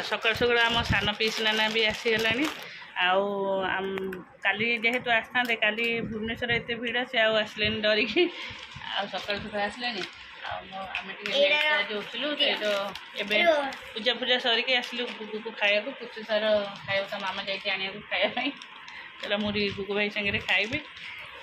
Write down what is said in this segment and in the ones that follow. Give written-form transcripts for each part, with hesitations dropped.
सकाल सकाल आम सान पीस नाना भी आसीगला काली जेहेतु आसते काली भुवनेश्वर एत भिड़ से आसले डरिकी सकाल सकाल आसले आम जोलू पूजा पूजा सरिक आसलु गुगु को खाया पुचु सार खाया मामा जाइए आने खायापी चलो मुझे गुगु भाई सागर खाइबी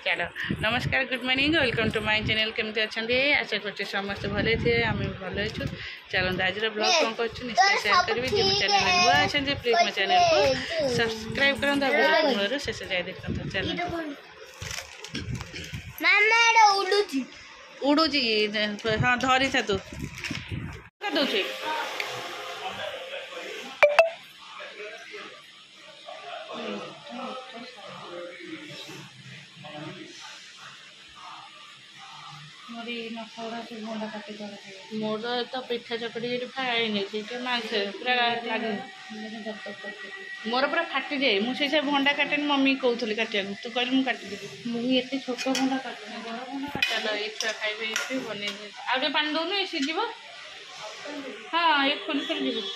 चलो नमस्कार good morning welcome to my channel केमती अच्छा आशा कर समस्त भले थे आम भी भल अच्छु चलते आज ब्लॉग कौन कर निश्चय सेयार करी जो चैनल नुआ अच्छे प्लीज मो चैनल को सब्सक्राइब करूँ मूल शेष जाए देखते चैनल उड़ूची हाँ धरी था तू दौर मोर तो पिठा चकड़ी खाए मांस पूरा लगे मोर पूरा फाटी जाए मुझे भंडा काटे मम्मी कहूली काटिया तू कहली मुझे काटिदेवी मुझे छोट भंडा काटे बड़ भंडा काटा ये छुआ खाइबे ये बन आगे पानी दौन ये सीझ हाँ ये खोली खोली जीव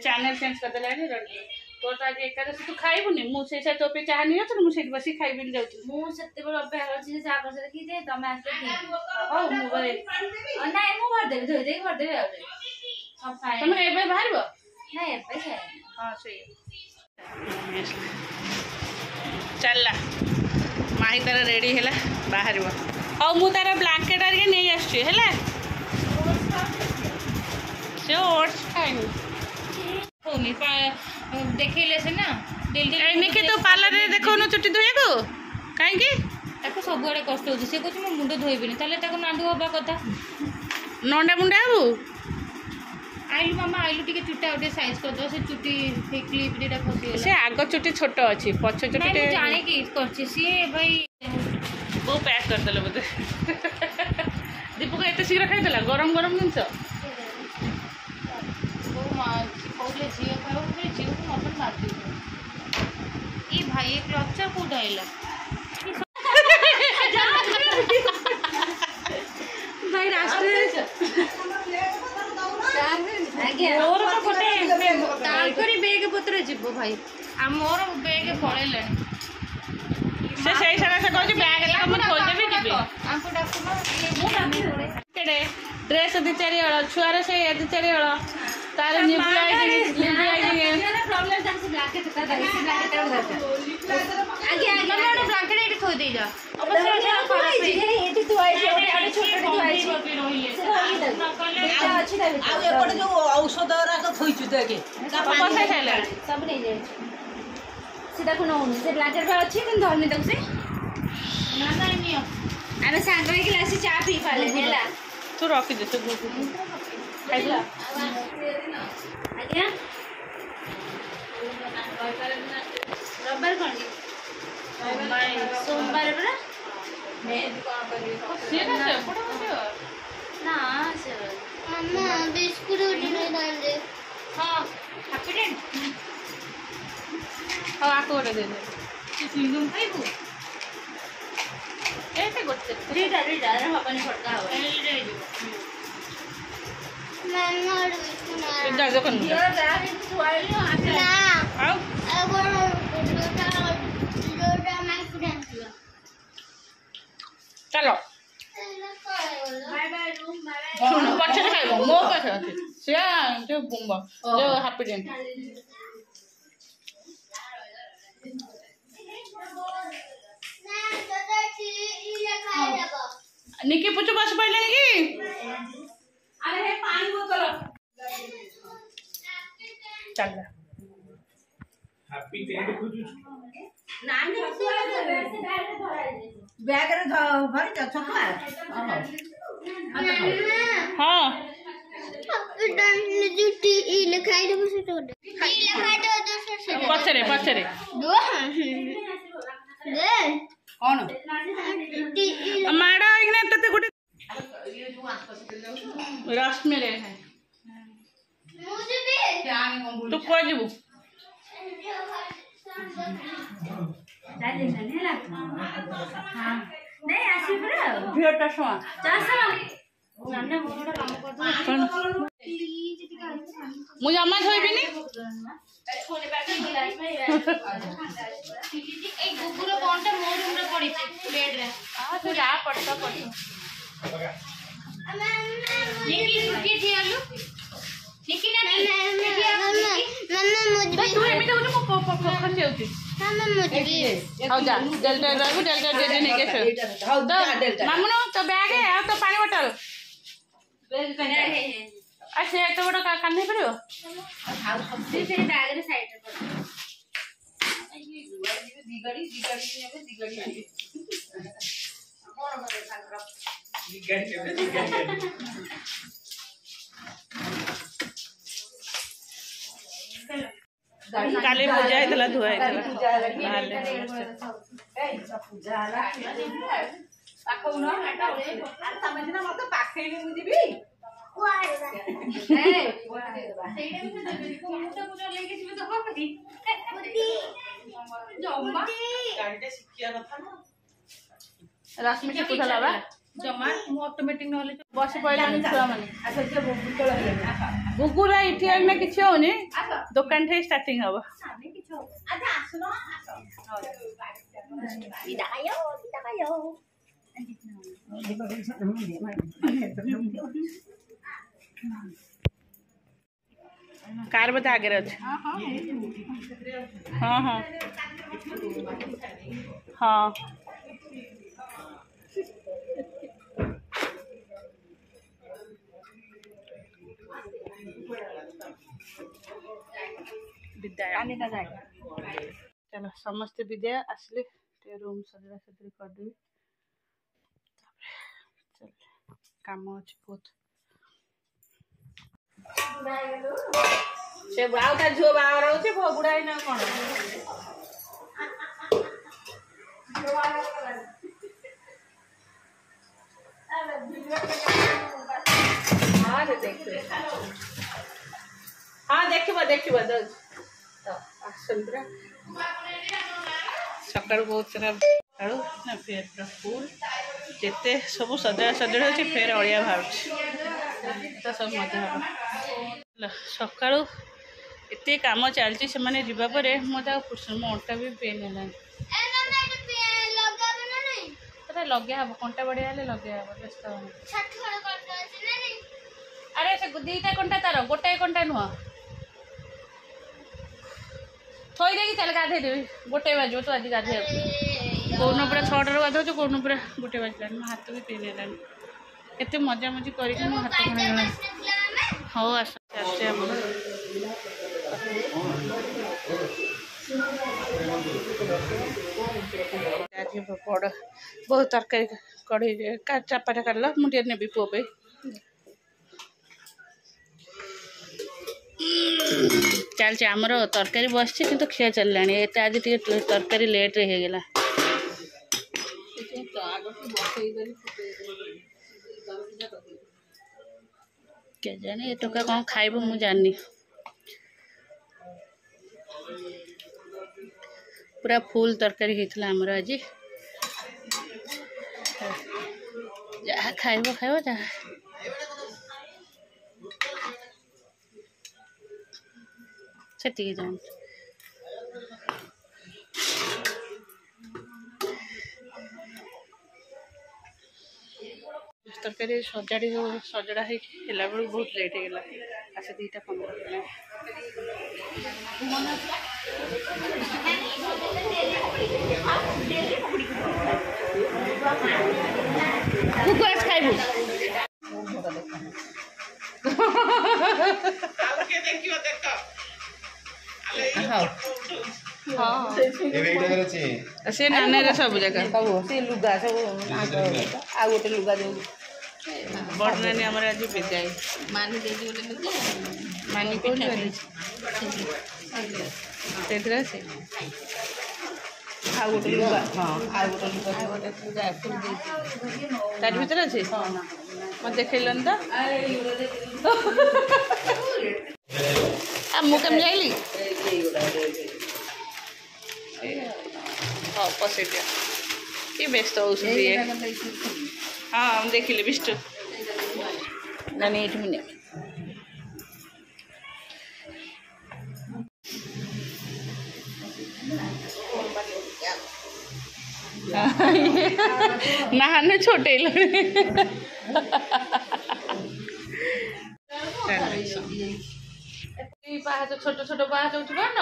चैनल चेंज करदे तो आज एकादशी तू खाइबुनि मुझे तो पे चाह नहीं तो मुझे बस खाइबी जाऊँ मुझे अभ्यास अच्छी चाह कर रखी तुम आस तुम बाहर हाँ चलला माही तार रेडी है बाहर हाँ मु तार ब्लांकेट आगे नहीं आसला से ओट्स खाई देखले से ना एनिके तो पार्लर रे देखौनो चुटी धोए को काहे ताको सब बड़े कष्ट होची से कहू मुंड धोइबिनी ताले ताको नांडू होबा कथा नंडा मुंडा हबु आइलु मामा आइलु टिके चुटा उठे साइज कर दो से चुटी से क्लिप जेटा फसी गेला से आगो चुटी छोट अछि पछ चुटी मैं जाने की करछि सी भाई वो पैक कर देले बते दीपू को एते शीघ्र खाइ देला गरम गरम जिंस वो मां कहले झियो खाओ बोले झियो को मटन मार दी ई भाई एक लक्चर को डाइला भाई राष्ट्र मोर तो गोटे ताकरी बेग पत्र जीव भाई आ मोर बेग पळेले से सही सारा से कहू बैग ला हम खोल देबी दिबे आंको डाकुना केडे ड्रेस दी चारि हळ छुआर से दी चारि हळ तारे निबला प्रॉब्लम था से ब्लैकेट का दाई से ब्लैकेट आगे आगे मैंने ब्लैकेट एटी थोई दे जा अब से एटी तो आई छोटे छोटे तो आई अच्छी दाई आ एपड़ जो औषध राक थोई छु देखे बसे खाइला सब नहीं जाए सीधा को नौ से ब्लैकेट पर अच्छी दिन धरनी तक से ना ना नहीं अरे सांग में गिलास चाय पी पाले होला तू रखी दे तो खाइला आज्ञा रबर कौन सोमवार परा ना मम्मा बिस्कुट उठने डाल दे हाँ हैप्पी डेंट हाँ आको दे दे सिंगम खाइबू ऐसे गोटे रीडा रीडा रे हबनी फटका हो रीडा मम्मा और बिस्कुट ना जा जा कन ये बैग तू आई आके ना आओ अगर लोटा मैं कुछ चलो बाय बाय रूम बाय सुन पछे खाइबो मो पछे अछि से जो बुम्बा जो हैप्पी डेंट निकी पुचु बस पड़ले की अरे हे पानी बोतल चल हैप्पी टेंट खोजु नानी बैग रे भरी त छकवा हां डन जुटी ई लिखाई दे बस तो ई लिखाई दे दूसरे से पछरे पछरे दो दे कौन माडा इने तते गुटे रस में ले है मुझे भी तू कोइ जीवु नहीं आसी पुरा भिडटा सुआ चासा ମୁଁ ଜମା ଶୋଇବିନି। ମାମୁନ ତ ବ୍ୟାଗ ଆଉ ତ ପାଣି ବୋଟଲ ସେ ଏତେ ବଡ଼ କାନ୍ଦି ପାରିବ। କାଲି ପୂଜା ହେଇଥିଲା ଧୁଆ ରଶ୍ମି ଶିଖୁଥିଲା ବା ଜମା ମୁଁ ଅଟୋମେଟିକ ନହେଲେ ବସି ପଇଲାଣି ଛୁଆମାନେ। ଗୁଗୁର ଏଠି ଆଇଲେ କିଛି ହଉନି ଦୋକାନ ଠି ଷ୍ଟାର୍ଟିଂ ହବ। कार बोधे आगे अच्छे। हाँ हाँ हाँ विद्या चलो समस्ते विद्या आसले रूम सजड़ा सजड़ी करदेवी चल काम अच्छे बहुत से आउटा झुओ बाहर होचे बुढ़ा ना कौन हाँ देखिबा देखिबा सका बहुत सारा आलू ना फेर फूल जिते सब सजा सजड़ा अच्छे फेर अड़िया बाहर तो सब मजा हम सका एत कम चलती से मत मो अंटा भी पेन है लगे हम कंटा बढ़िया लगे व्यस्त अरे से दीटा कंटा तार गोटाए कंटा नुह थोई दे चल गाधे देवी गोटे बाजो तो आज गाधे कौन पूरा 6 गाधो कौन पूरा गोटे बाजलान मो हाथ भी पेन है एत मजा मजी कर हाथ खड़ा हाँ आस बड़ बहुत तरकारी कढ़ई चापाटा काटला मुझे नेबी पुओ पे चलते आमर तरकारी बस कि खिया चलला आज तरकारी लेट रे गला के जाने ये टोका कौन खाइब मु जानी पूरा फुल तरकारी होता आमर आज जहाँ खाइब खाइब जहाँ से जान तरकारी सजाड़ी सजड़ा है बेलू बहुत लेट हो गला आस 2:15 खाइबू से नाना सब जगह लुगा सब आ गोटे लुगा दे बड़ नानी आम आज विदाई मानी दे मानी कौन से आ गोटे लुगा हाँ आ गोटे लुगा तार भर अच्छे मत देखलन तो मुझे जाइली हाँ पसई दिया ये व्यस्त हो हाँ देखिले विष्णु ନାନୀ ଏଇଠି ମୁଁ ନେବି। नानी छोटे पाहाच छोट छोट पाहाच उठी पारन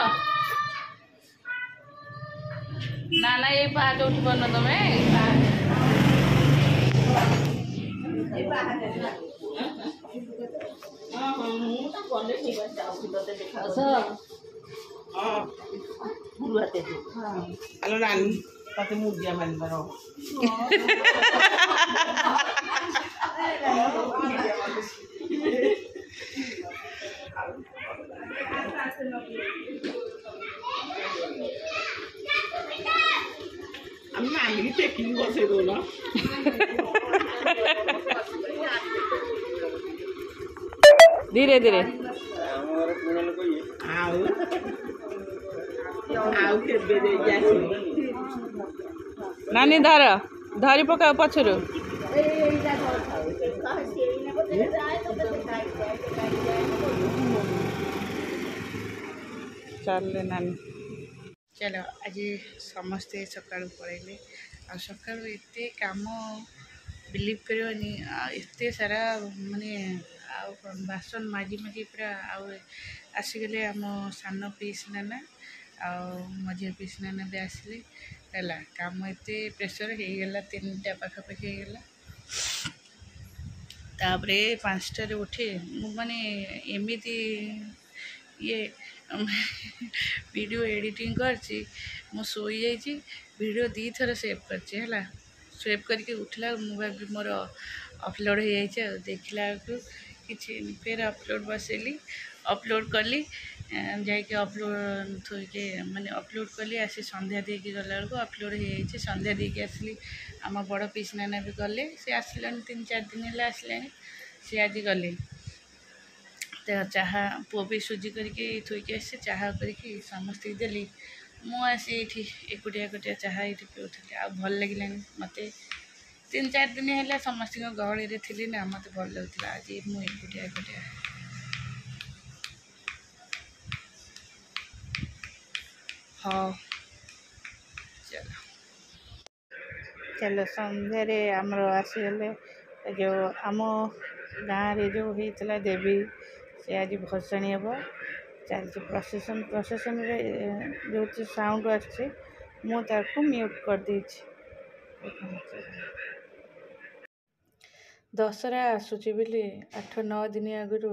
ना ना ये पाहाच उठी पारन तमे Halo Nani, pakai mudia man baro. Amma ini tekin bose dulu. धीरे धीरे नानी धर धरी पका पछरु चल नानी चलो आज समस्ते सकाल पड़े आ सकाल एत कम बिलीव करनी एत सारा माने बासन माजी माजी पूरा आसीगले आम सान पीस नाना मझे पीस नाना भी आसिले है कम एत प्रेसर होगला 3टा पाखापाखि होगला तापरे 5टारे उठे माने एमती ये वीडियो एडिटिंग करची मु सोई जाइए वीडियो 2 थर सेव करची है सेव करके उठला मोबाइल मोर अपलोड हो जाए देखला किसी फिर अपलोड बसैली अपलोड कली जाके अपलोड थोके माने अपलोड कली आसी संध्या देकी गला बेलू अपलोड हो जाए संध्या देकी आसली आम बड़ पीस नाना भी गले सी आसला 3-4 दिन है आसला सी आज गले तो चाहा पुओ भी सुजी करके थोक आसी चाहा करके समस्त देली मुसी ये एकुटिया एकुटिया चाहा ये पीऊली आ भल लगे मत 3-4 दिन है समस्त गहली थी ना मत भल लगुला आज मुझे एकुटिया एकुटिया हाँ चलो चलो संध्यारे आमर आसीगले जो आम गाँव जो होता देवी से आज भसाणी हम चलती प्रोसेसन प्रोसेसन जो साउंड आछे मुझे म्यूट कर दी दशहरा आसूची बोली 8-9 दिन आगु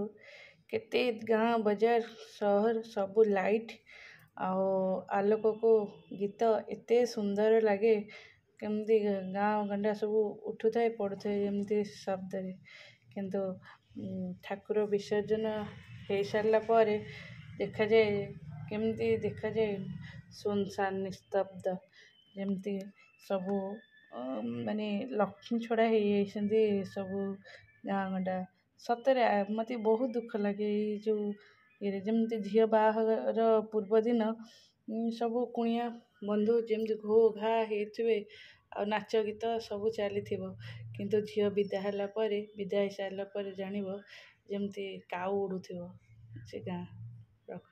केते गाँ बाजार सहर सबू लाइट आलोक को गीत एते सुंदर लगे केमती गाँ गंडा सब उठू थाए पड़ू थाए जमती शब्द किंतु ठाकुर विसर्जन हो सारा पर देखा जाए केमती देखा जाए सुनसान निस्तब्ध जमती सबू माने लक्ष्मी छड़ा हो सबू गाँ गंडा सतरे मत बहुत दुख लगे जो ये जमती झील बाहर पूर्व दिन सबू कुणिया बंधु जमती घो घा होते आ नाच गीत सब चली किंतु झील विदा विदा हो सारापर जान जमती काऊ उड़ू से गाँ रख